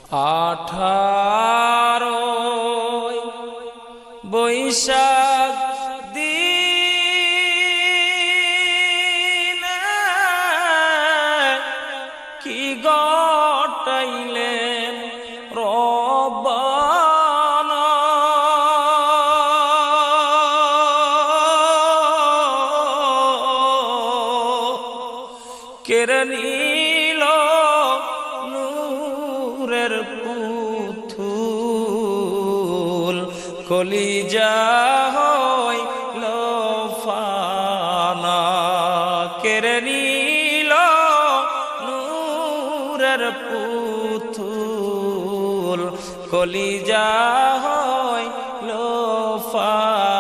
18 বৈশাখ দিনে কি ঘটাইলেন রব্বানা, কেড়ে নিল নূরের পুতুল, কলিজা হইল ফানা, কেড়ে নিল নূরের পুতুল, কলিজা হইল ফানা।